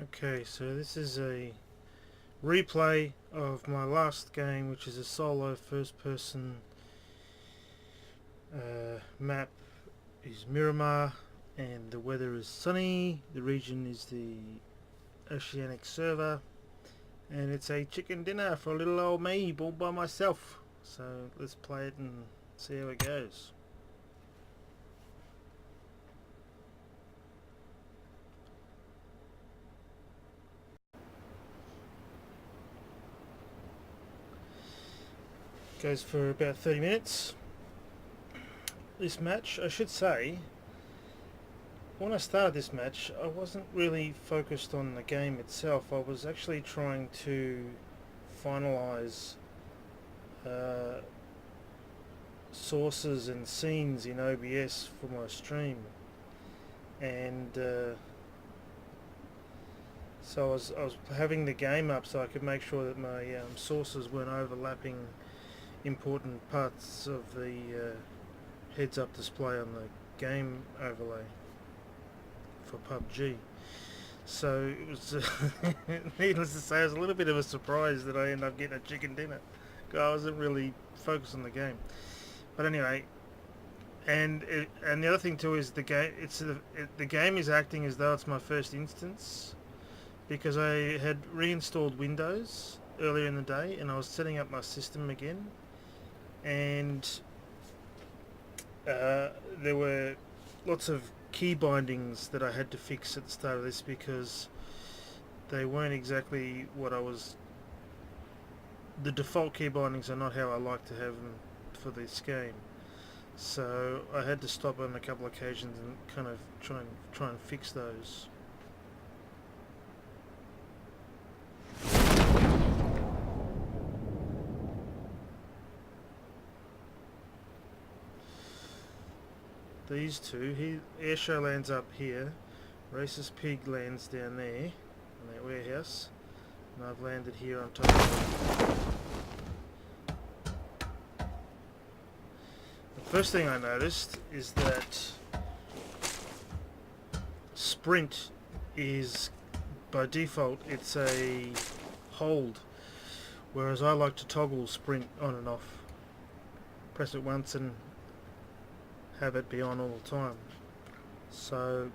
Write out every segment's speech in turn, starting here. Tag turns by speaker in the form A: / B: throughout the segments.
A: Okay, so this is a replay of my last game, which is a solo first-person map. Is Miramar, and the weather is sunny. The region is the Oceanic server, and it's a chicken dinner for little old me, all by myself. So let's play it and see how it goes. Goes for about 30 minutes. This match, I should say, when I started this match, I wasn't really focused on the game itself. I was actually trying to finalize sources and scenes in OBS for my stream, and so I was having the game up so I could make sure that my sources weren't overlapping important parts of the heads-up display on the game overlay for PUBG. So it was needless to say, it was a little bit of a surprise that I ended up getting a chicken dinner. I wasn't really focused on the game, but anyway. And the other thing too is the game. The game is acting as though it's my first instance, because I had reinstalled Windows earlier in the day and I was setting up my system again, and there were lots of key bindings that I had to fix at the start of this because they weren't exactly what I was. The default key bindings are not how I like to have them for this game, so I had to stop on a couple of occasions and kind of try and fix those. These two, Airshow lands up here, Racist Pig lands down there in that warehouse, and I've landed here on top of it. The first thing I noticed is that sprint is, by default, it's a hold, whereas I like to toggle sprint on and off. Press it once and have it be on all the time. So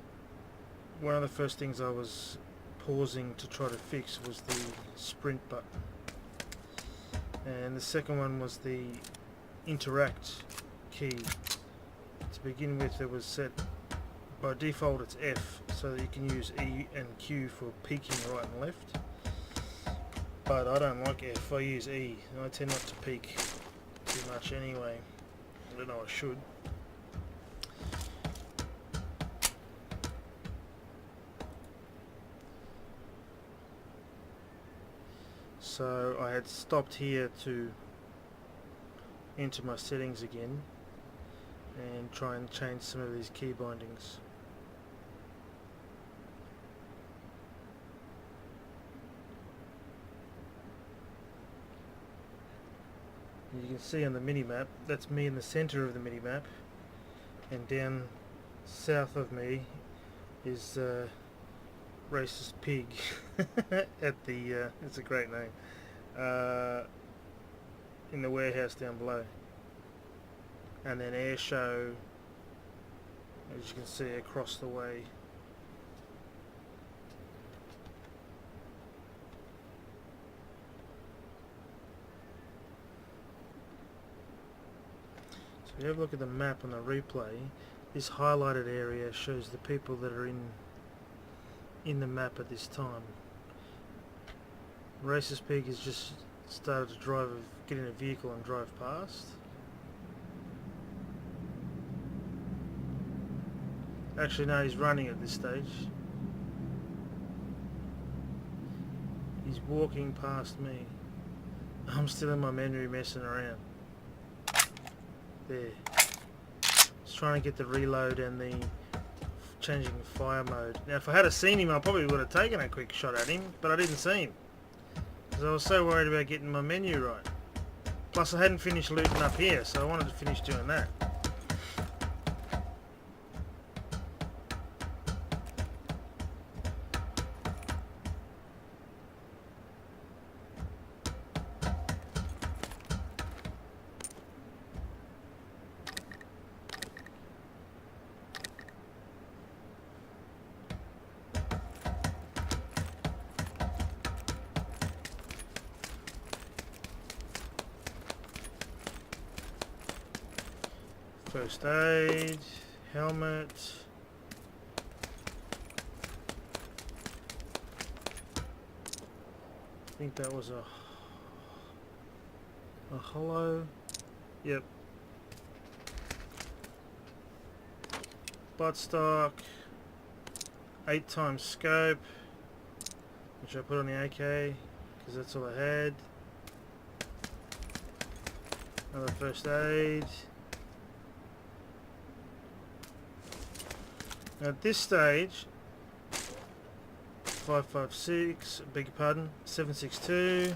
A: one of the first things I was pausing to try to fix was the sprint button, and the second one was the interact key. To begin with, it was set by default, it's F, so that you can use E and Q for peeking right and left, but I don't like F, I use E, and I tend not to peek too much anyway. I don't know, I should. So I had stopped here to enter my settings again and try and change some of these key bindings. You can see on the mini-map, that's me in the center of the mini-map, and down south of me is Racist Pig at the it's a great name, in the warehouse down below, and then Airshow, as you can see, across the way. So if you have a look at the map on the replay, this highlighted area shows the people that are in the map at this time. Racist Pig has just started to get in a vehicle and drive past. Actually no, he's running at this stage. He's walking past me. I'm still in my menu messing around. There. Just trying to get the reload and the changing fire mode. Now if I had seen him, I probably would have taken a quick shot at him, but I didn't see him because I was so worried about getting my menu right. Plus I hadn't finished looting up here, so I wanted to finish doing that. First aid, helmet. I think that was a hollow. Yep. Buttstock. 8x scope, which I put on the AK because that's all I had. Another first aid. Now at this stage, 556, beg your pardon, 762.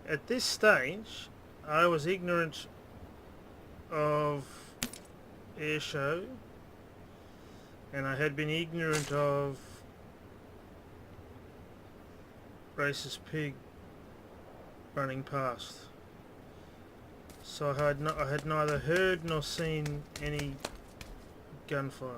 A: At this stage, I was ignorant of air show, and I had been ignorant of racist pig running past. So I had neither heard nor seen any gunfire.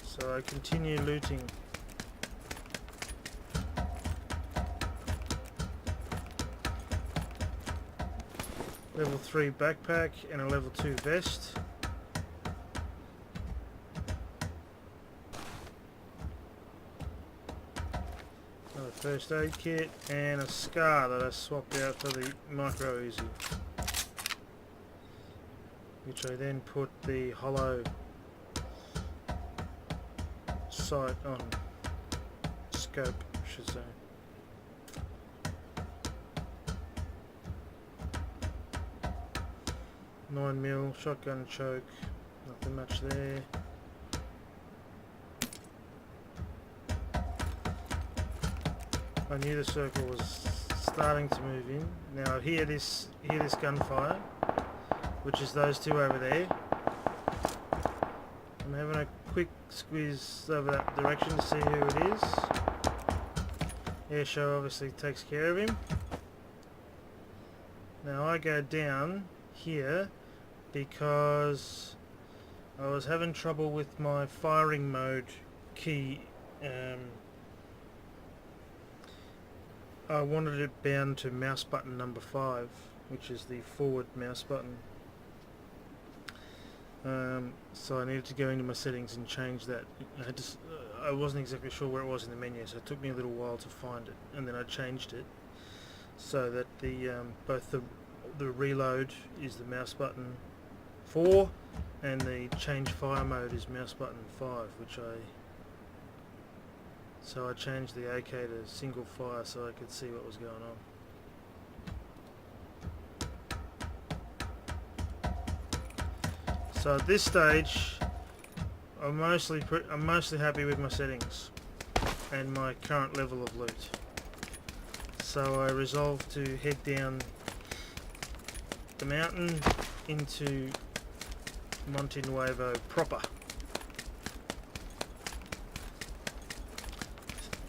A: So I continue looting. Level 3 backpack and a level 2 vest. Another first aid kit and a scar that I swapped out for the micro Uzi, which I then put the hollow sight on, scope I should say. Nine mil shotgun choke, nothing much there. I knew the circle was starting to move in. Now I hear this gunfire, which is those two over there. I'm having a quick squeeze over that direction to see who it is. Airshow obviously takes care of him. Now I go down here because I was having trouble with my firing mode key. I wanted it bound to mouse button number 5, which is the forward mouse button. So I needed to go into my settings and change that. I wasn't exactly sure where it was in the menu, so it took me a little while to find it, and then I changed it so that both the reload is the mouse button 4 and the change fire mode is mouse button 5, so I changed the AK to single fire so I could see what was going on. So at this stage, I'm mostly happy with my settings and my current level of loot. So I resolved to head down the mountain into Monte Nuevo proper,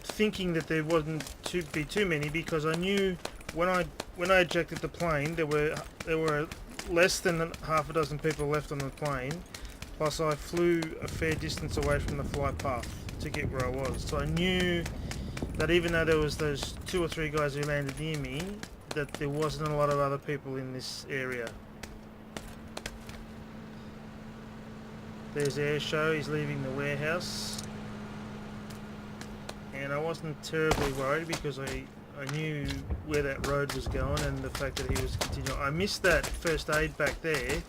A: thinking that there wasn't to be too many, because I knew when I ejected the plane there were less than half a dozen people left on the plane, plus I flew a fair distance away from the flight path to get where I was. So I knew that even though there was those 2 or 3 guys who landed near me, that there wasn't a lot of other people in this area. There's Airshow, he's leaving the warehouse. And I wasn't terribly worried because I knew where that road was going and the fact that he was continuing. I missed that first aid back there,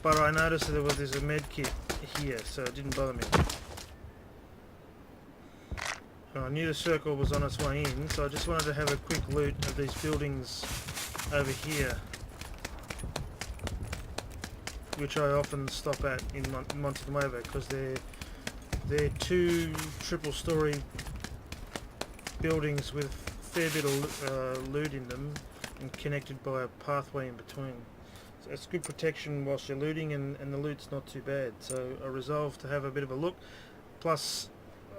A: but I noticed that there's a med kit here, so it didn't bother me. I knew the circle was on its way in, so I just wanted to have a quick loot of these buildings over here, which I often stop at in Monte Nuevo because they're 2 triple-story buildings with a fair bit of loot in them and connected by a pathway in between. So it's good protection whilst you're looting, and the loot's not too bad. So I resolved to have a bit of a look. Plus,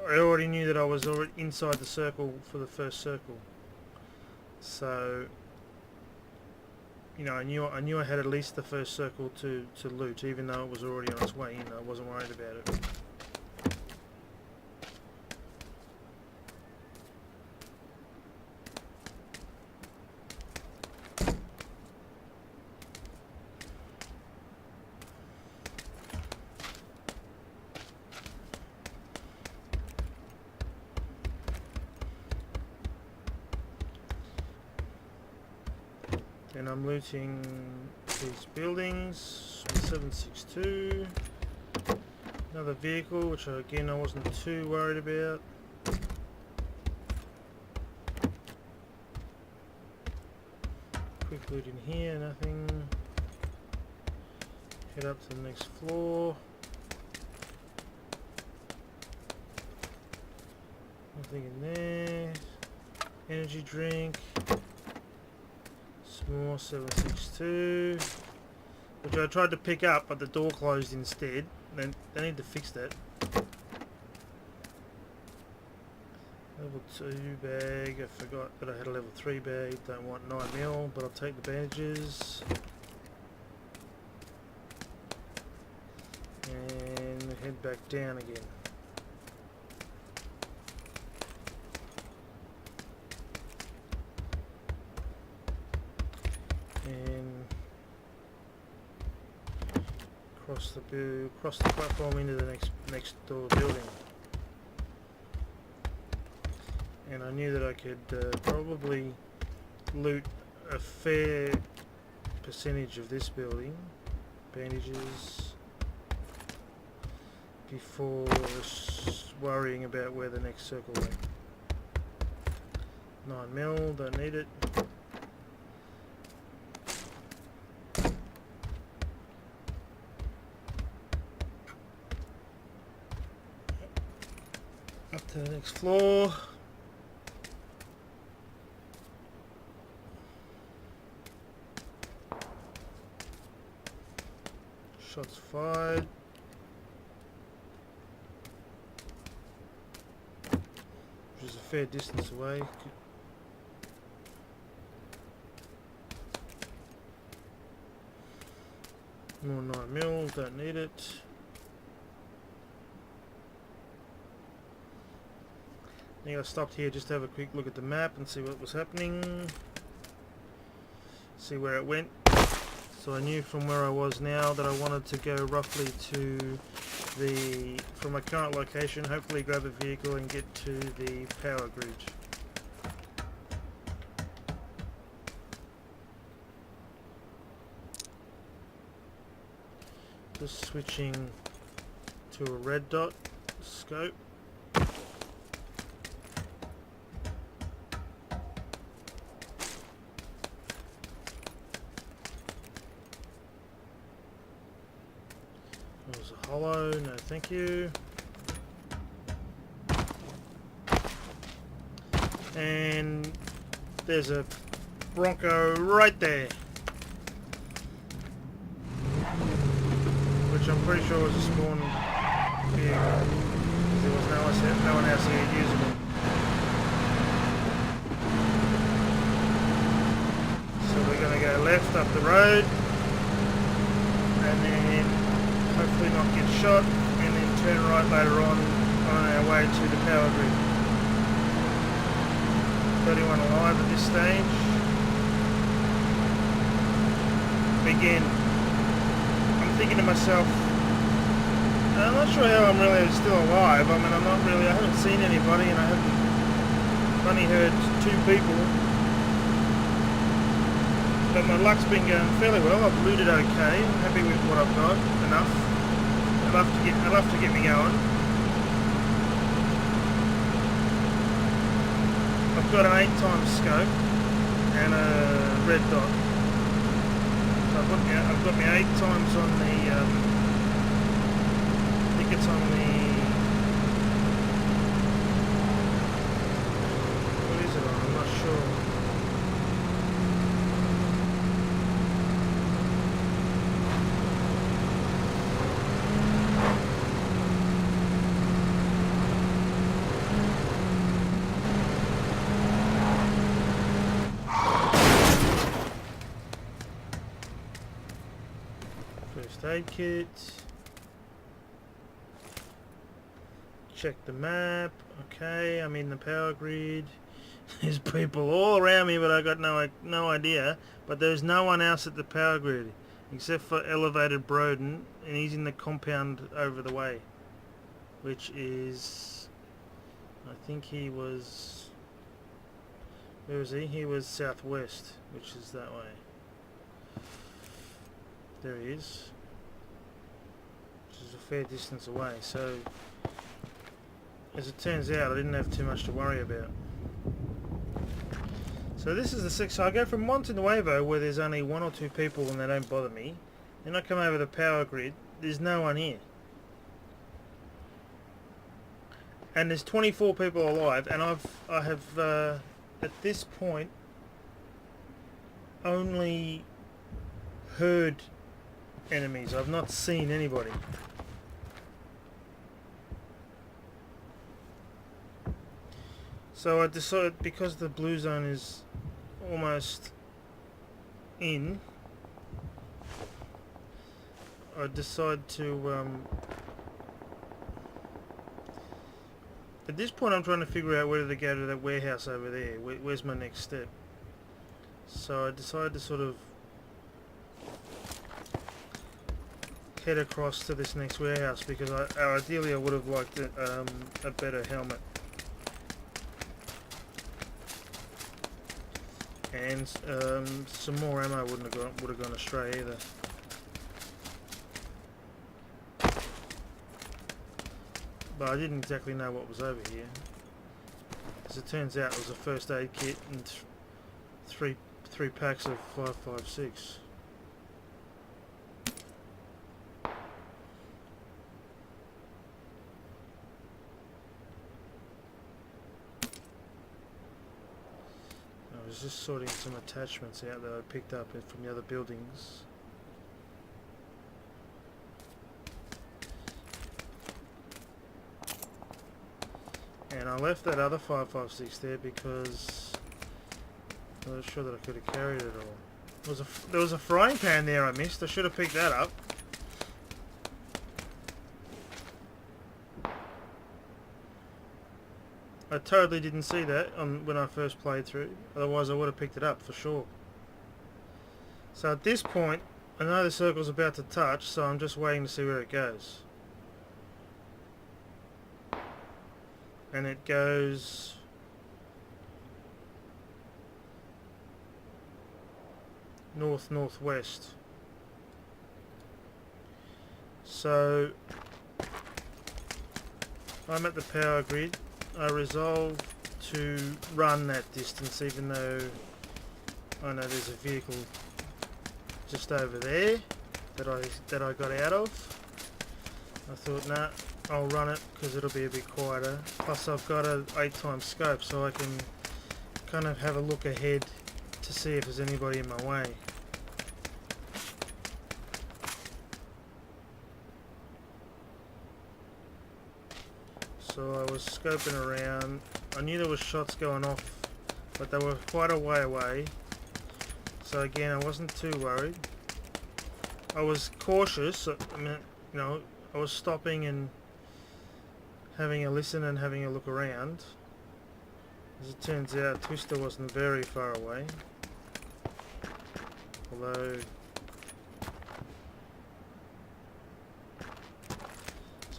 A: I already knew that I was already inside the circle for the first circle. So, you know, I knew I had at least the first circle to loot, even though it was already on its way in. I wasn't worried about it. And I'm looting these buildings. 762. Another vehicle, which again I wasn't too worried about. Quick loot in here, nothing. Head up to the next floor. Nothing in there. Energy drink. Small 762. Which I tried to pick up, but the door closed instead. They need to fix that. Level 2 bag. I forgot that I had a level 3 bag. Don't want 9mm, but I'll take the bandages. And head back down again. And cross the platform into the next door building. And I knew that I could probably loot a fair percentage of this building, bandages, before worrying about where the next circle went. 9mm, don't need it. Up to the next floor. Shots fired. Which is a fair distance away. More 9mm, don't need it. I think I stopped here just to have a quick look at the map and see what was happening. See where it went. So I knew from where I was now that I wanted to go roughly to from my current location, hopefully grab a vehicle and get to the power grid. Just switching to a red dot scope. There was a hollow, no thank you. And there's a Bronco right there, which I'm pretty sure was a spawn vehicle. There was no one else here usable. So we're going to go left up the road, and then hopefully not get shot, and then turn right later on our way to the power grid. 31 alive at this stage. Again, I'm thinking to myself, I'm not sure how I'm really still alive. I mean, I haven't seen anybody, and I've only heard 2 people. But my luck's been going fairly well. I've looted okay. I'm happy with what I've got. Enough. Enough to get me going. I've got an 8x scope and a red dot. So I've got my 8x on the. I think it's on the. What is it on? I'm not sure. First aid kit. Check the map. Okay, I'm in the power grid. There's people all around me, but I got no idea. But there's no one else at the power grid except for Elevated Broden, and he's in the compound over the way, which is, I think he was. Where was he? He was southwest, which is that way. There he is. Which is a fair distance away, so as it turns out I didn't have too much to worry about. So this is the six. So I go from Monte Nuevo where there's only one or two people and they don't bother me. Then I come over the power grid, there's no one here. And there's 24 people alive, and I have at this point only heard enemies. I've not seen anybody. So I decided, because the blue zone is almost in, I decided to at this point I'm trying to figure out whether to go to that warehouse over there. Where's my next step? So I decided to sort of head across to this next warehouse, because ideally I would have liked a better helmet. And some more ammo would have gone astray either. But I didn't exactly know what was over here. As it turns out, it was a first aid kit and three packs of 5.56. I was just sorting some attachments out that I picked up from the other buildings. And I left that other 5.56 there because I wasn't sure that I could have carried it all. There was a frying pan there I missed. I should have picked that up. I totally didn't see that when I first played through. Otherwise I would have picked it up for sure. So at this point, I know the circle's about to touch, so I'm just waiting to see where it goes. And it goes north-northwest. So I'm at the power grid. I resolved to run that distance, even though I know there's a vehicle just over there that I got out of. I thought, nah, I'll run it because it'll be a bit quieter. Plus I've got an 8x scope, so I can kind of have a look ahead to see if there's anybody in my way. So I was scoping around. I knew there was shots going off, but they were quite a way away. So again, I wasn't too worried. I was cautious. I mean, you know, I was stopping and having a listen and having a look around. As it turns out, Twister wasn't very far away. Although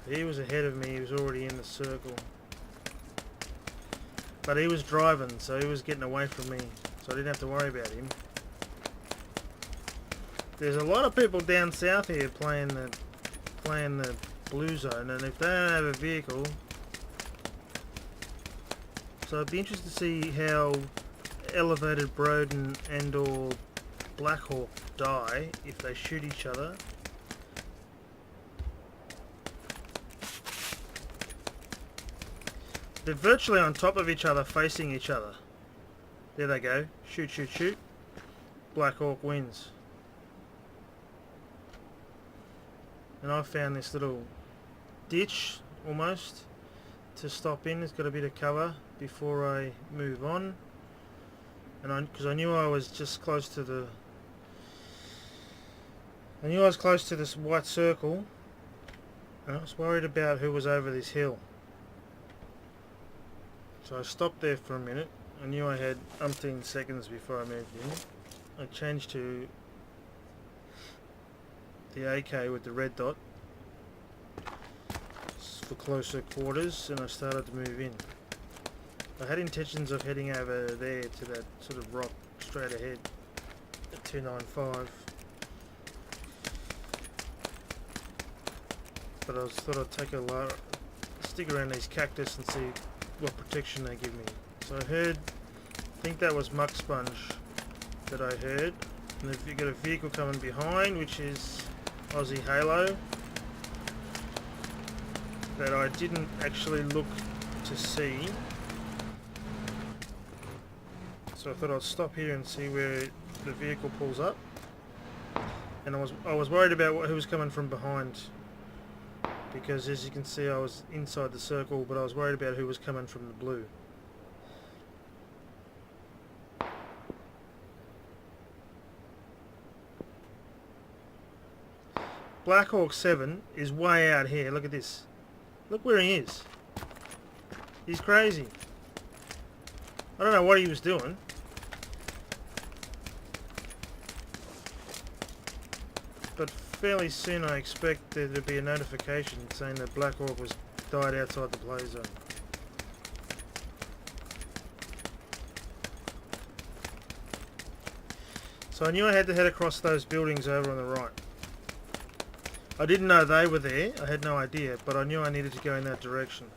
A: he was ahead of me, he was already in the circle. But he was driving, so he was getting away from me, so I didn't have to worry about him. There's a lot of people down south here playing the blue zone, and if they don't have a vehicle... So I'd be interested to see how Elevated Broden and or Blackhawk die if they shoot each other. They're virtually on top of each other, facing each other. There they go. Shoot, shoot, shoot. Black Hawk wins. And I found this little ditch, almost, to stop in. It's got a bit of cover before I move on. And because I knew I was just close to the... I knew I was close to this white circle. And I was worried about who was over this hill. So I stopped there for a minute. I knew I had umpteen seconds before I moved in. I changed to the AK with the red dot for closer quarters, and I started to move in. I had intentions of heading over there to that sort of rock straight ahead at 295. but I thought I'd take a stick around these cactus and see what protection they give me. So I think that was muck sponge that I heard. And if you got a vehicle coming behind, which is Aussie Halo, that I didn't actually look to see. So I thought I'd stop here and see where the vehicle pulls up. And I was worried about who was coming from behind, because as you can see I was inside the circle, but I was worried about who was coming from the blue. Black Hawk 7 is way out here. Look at this. Look where he is. He's crazy. I don't know what he was doing. But fairly soon I expect there to be a notification saying that Black Hawk died outside the play zone. So I knew I had to head across those buildings over on the right. I didn't know they were there, I had no idea, but I knew I needed to go in that direction.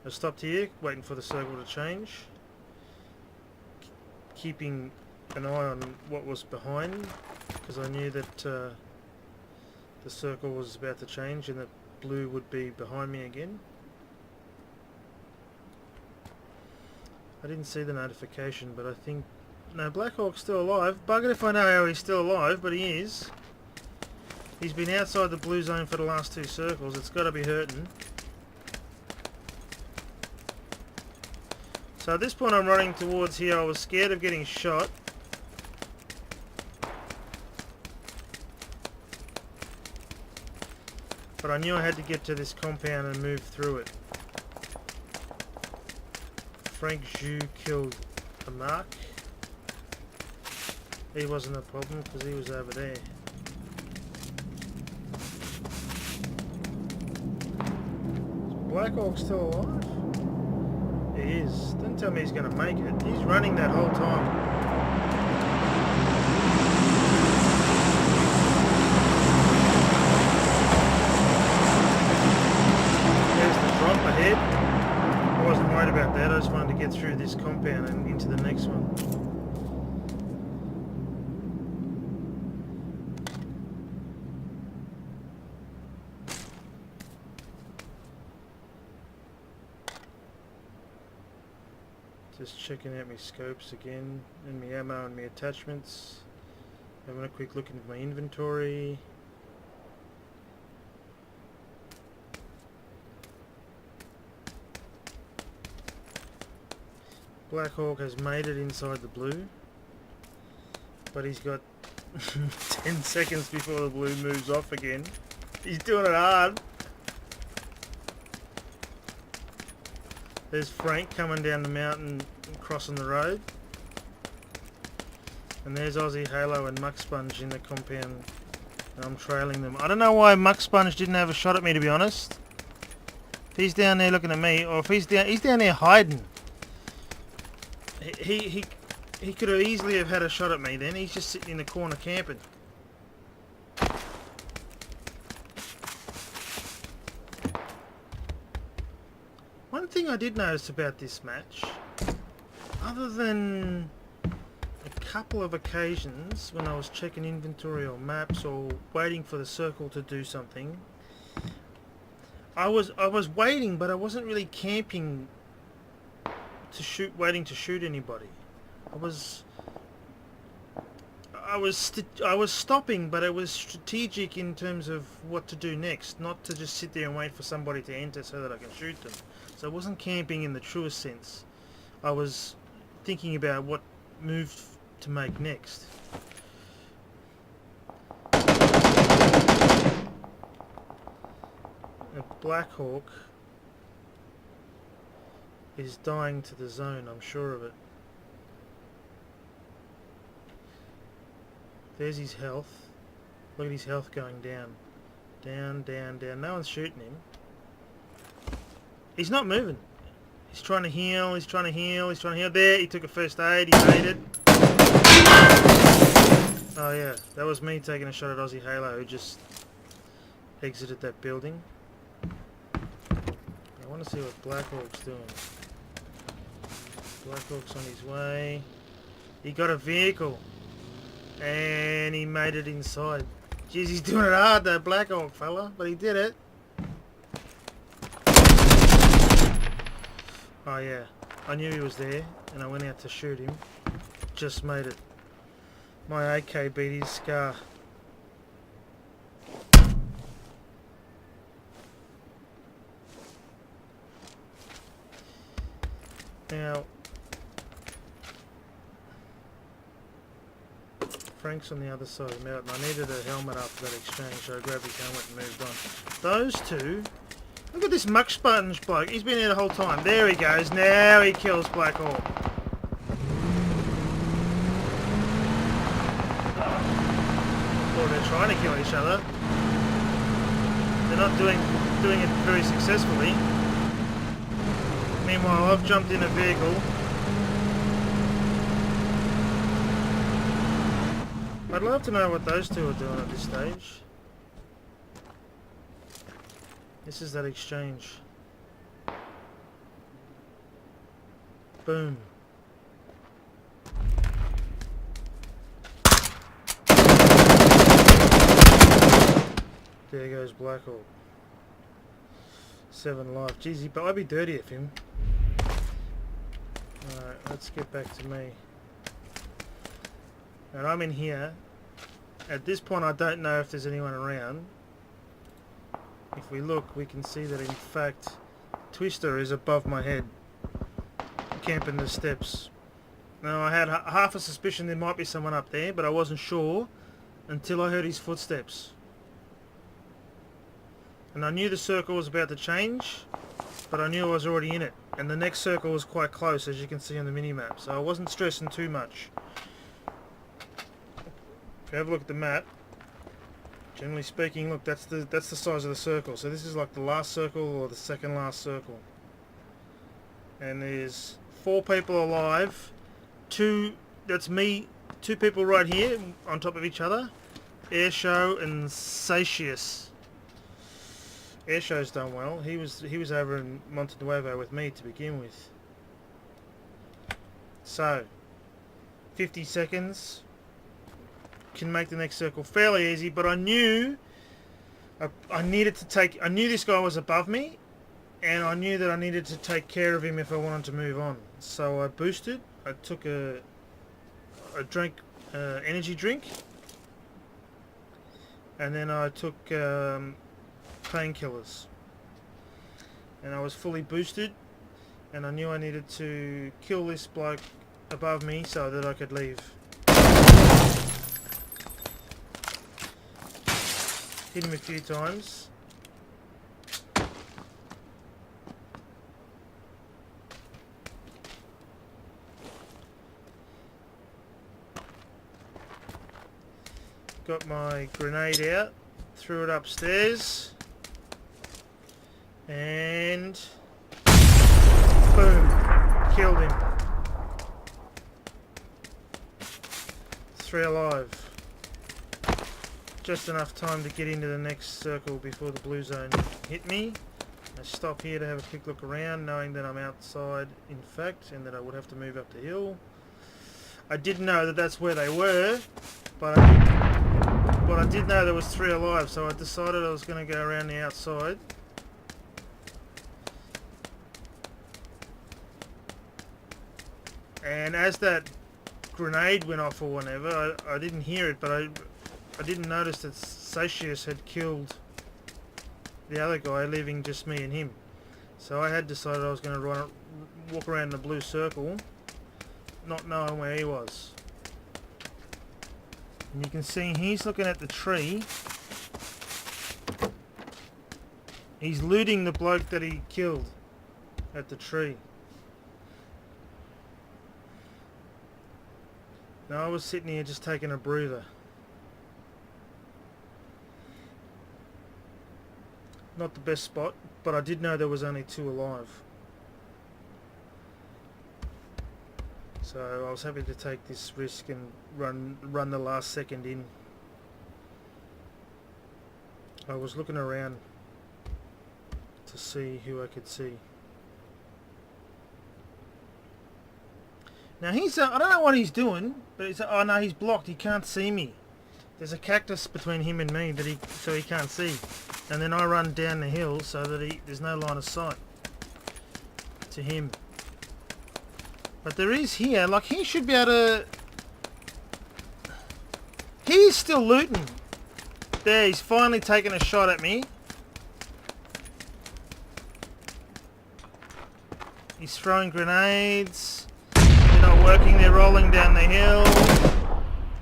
A: I stopped here, waiting for the circle to change, keeping an eye on what was behind, because I knew that the circle was about to change and that blue would be behind me again. I didn't see the notification, but I think... No, Black Hawk's still alive. Buggered if I know how he's still alive, but he is. He's been outside the blue zone for the last two circles. It's got to be hurting. So at this point I'm running towards here. I was scared of getting shot. But I knew I had to get to this compound and move through it. Frank Zhu killed a mark. He wasn't a problem because he was over there. Black Hawk still alive? He is. Don't tell me he's going to make it. He's running that whole time. There's the drop ahead. I wasn't worried about that. I just wanted to get through this compound and into the next one. Just checking out my scopes again, and my ammo and my attachments. Having a quick look into my inventory. Black Hawk has made it inside the blue, but he's got 10 seconds before the blue moves off again. He's doing it hard. There's Frank coming down the mountain and crossing the road. And there's Aussie Halo and Muck Sponge in the compound. And I'm trailing them. I don't know why Muck Sponge didn't have a shot at me, to be honest. If he's down there looking at me, or if he's down there hiding. He could have easily have had a shot at me then. He's just sitting in the corner camping. One thing I did notice about this match, other than a couple of occasions when I was checking inventory or maps or waiting for the circle to do something, I was waiting, but I wasn't really camping to shoot, waiting to shoot anybody. I was stopping, but it was strategic in terms of what to do next, not to just sit there and wait for somebody to enter so that I can shoot them. So I wasn't camping in the truest sense. I was thinking about what move to make next. A Black Hawk is dying to the zone, I'm sure of it. There's his health. Look at his health going down. Down, down, down. No one's shooting him. He's not moving. He's trying to heal, he's trying to heal, he's trying to heal. There, he took a first aid, he made it. Oh yeah, that was me taking a shot at Aussie Halo, who just... exited that building. I want to see what Black Hawk's doing. Black Hawk's on his way. He got a vehicle. And he made it inside. Jeez, he's doing it hard, that Black Hawk fella. But he did it. Oh yeah. I knew he was there. And I went out to shoot him. Just made it. My AK beat his scar. Now, Frank's on the other side of the mountain. I needed a helmet after that exchange, so I grabbed his helmet and moved on. Those two... Look at this muck sponge bloke. He's been here the whole time. There he goes. Now he kills Black Hawk. Or they're trying to kill each other. They're not doing it very successfully. Meanwhile, I've jumped in a vehicle. I'd love to know what those two are doing at this stage. This is that exchange. Boom. There goes Black Hawk. 7 life. Jeez, but I'd be dirty if him. Alright, let's get back to me. And I'm in here. At this point I don't know if there's anyone around. If we look, we can see that in fact Twister is above my head, camping the steps. Now I had half a suspicion there might be someone up there, but I wasn't sure until I heard his footsteps. And I knew the circle was about to change, but I knew I was already in it. And the next circle was quite close, as you can see on the mini-map, so I wasn't stressing too much. If you have a look at the map, generally speaking, look, that's the size of the circle. So this is like the last circle or the second last circle. And there's 4 people alive. That's me. 2 people right here on top of each other. Airshow and Satius. Airshow's done well. He was over in Monte Nuevo with me to begin with. So 50 seconds. Can make the next circle fairly easy, but I knew I needed to take. I knew this guy was above me, and I knew that I needed to take care of him if I wanted to move on. So I boosted. I took a drink, energy drink, and then I took painkillers, and I was fully boosted, and I knew I needed to kill this bloke above me so that I could leave. Hit him a few times. Got my grenade out, threw it upstairs, and boom, killed him. 3 alive. Just enough time to get into the next circle before the blue zone hit me. I stop here to have a quick look around, knowing that I'm outside in fact, and that I would have to move up the hill. I didn't know that that's where they were, but I did know there was 3 alive, so I decided I was going to go around the outside. And as that grenade went off or whatever, I didn't hear it, but I didn't notice that Satius had killed the other guy, leaving just me and him. So I had decided I was going to walk around the blue circle, not knowing where he was. And you can see he's looking at the tree. He's looting the bloke that he killed at the tree. Now I was sitting here just taking a breather. Not the best spot, but I did know there was only 2 alive. So I was happy to take this risk and run the last second in. I was looking around to see who I could see. Now he's, I don't know what he's doing, but he's, oh no, he's blocked, he can't see me. There's a cactus between him and me that so he can't see. And then I run down the hill so that there's no line of sight to him. But there is here, like he should be able to... He's still looting. There, he's finally taken a shot at me. He's throwing grenades. They're not working, they're rolling down the hill.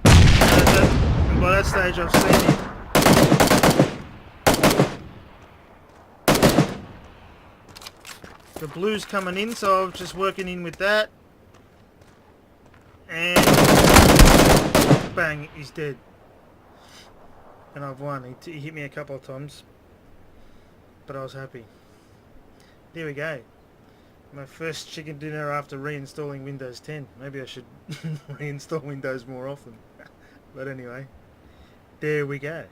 A: And by that stage I've seen him. The blue's coming in, so I'm just working in with that. And bang, he's dead. And I've won. He hit me a couple of times, but I was happy. There we go. My first chicken dinner after reinstalling Windows 10. Maybe I should reinstall Windows more often. But anyway, there we go.